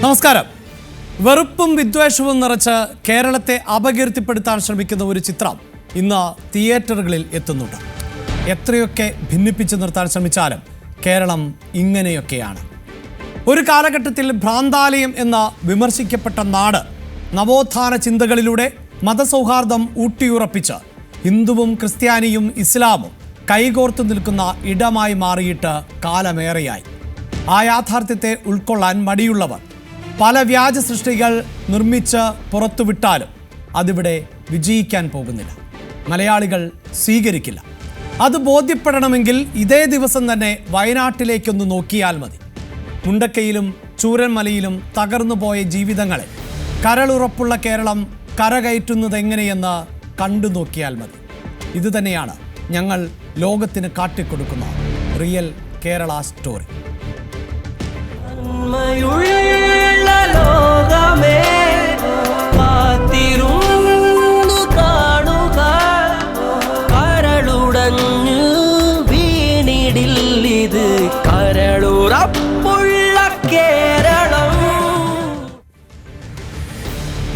നമസ്കാരം. വെറുപ്പും വിദ്വേഷവും നിറച്ച് കേരളത്തെ അപകീർത്തിപ്പെടുത്താൻ ശ്രമിക്കുന്ന ഒരു ചിത്രം ഇന്ന് തിയേറ്ററുകളിൽ എത്തുന്നുണ്ട്. എത്രയൊക്കെ ഭിന്നിപ്പിച്ച് നിർത്താൻ ശ്രമിച്ചാലും കേരളം ഇങ്ങനെയൊക്കെയാണ്. ഒരു കാലഘട്ടത്തിൽ ഭ്രാന്താലയം എന്ന് വിമർശിക്കപ്പെട്ട നാട് നവോത്ഥാന ചിന്തകളിലൂടെ മതസൗഹാർദ്ദം ഊട്ടിയുറപ്പിച്ച് ഹിന്ദുവും ക്രിസ്ത്യാനിയും ഇസ്ലാമും കൈകോർത്തു നിൽക്കുന്ന ഇടമായി മാറിയിട്ട് കാലമേറെയായി. ആ യാഥാർത്ഥ്യത്തെ ഉൾക്കൊള്ളാൻ മടിയുള്ളവർ പല വ്യാജ സൃഷ്ടികൾ നിർമ്മിച്ച് പുറത്തുവിട്ടാലും അതിവിടെ വിജയിക്കാൻ പോകുന്നില്ല. മലയാളികൾ സ്വീകരിക്കില്ല. അത് ബോധ്യപ്പെടണമെങ്കിൽ ഇതേ ദിവസം തന്നെ വയനാട്ടിലേക്കൊന്ന് നോക്കിയാൽ മതി. മുണ്ടക്കയിലും ചൂരന്മലയിലും തകർന്നുപോയ ജീവിതങ്ങളെ കരളുറപ്പുള്ള കേരളം കരകയറ്റുന്നത് എങ്ങനെയെന്ന് കണ്ടു നോക്കിയാൽ മതി. ഇതുതന്നെയാണ് ഞങ്ങൾ ലോകത്തിന് കാട്ടിക്കൊടുക്കുന്ന റിയൽ കേരള സ്റ്റോറി.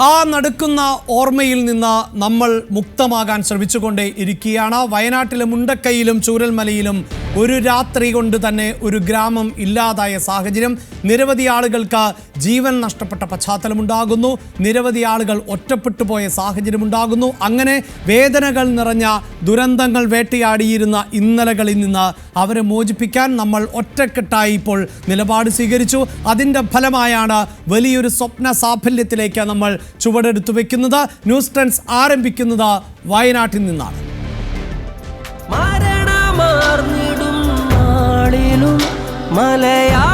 ആ നടക്കുന്ന ഓർമ്മയിൽ നിന്ന് നമ്മൾ മുക്തമാകാൻ ശ്രമിച്ചുകൊണ്ടേ ഇരിക്കുകയാണ്. വയനാട്ടിലെ മുണ്ടക്കയിലും ചൂരൽമലയിലും ഒരു രാത്രി കൊണ്ട് തന്നെ ഒരു ഗ്രാമം ഇല്ലാതായ സാഹചര്യം. നിരവധി ആളുകൾക്ക് ജീവൻ നഷ്ടപ്പെട്ട പശ്ചാത്തലമുണ്ടാകുന്നു. നിരവധി ആളുകൾ ഒറ്റപ്പെട്ടു പോയ സാഹചര്യമുണ്ടാകുന്നു. അങ്ങനെ വേദനകൾ നിറഞ്ഞ ദുരന്തങ്ങൾ വേട്ടയാടിയിരുന്ന ഇന്നലകളിൽ നിന്ന് അവരെ മോചിപ്പിക്കാൻ നമ്മൾ ഒറ്റക്കെട്ടായി ഇപ്പോൾ നിലപാട് സ്വീകരിച്ചു. അതിൻ്റെ ഫലമായാണ് വലിയൊരു സ്വപ്ന സാഫല്യത്തിലേക്ക് നമ്മൾ ചുവടെടുത്തു വെക്കുന്നത്. ന്യൂസ് ട്രെൻഡ്സ് ആരംഭിക്കുന്നത് വയനാട്ടിൽ നിന്നാണ്. മരണമാർന്നിടും നാളിലും മലയാ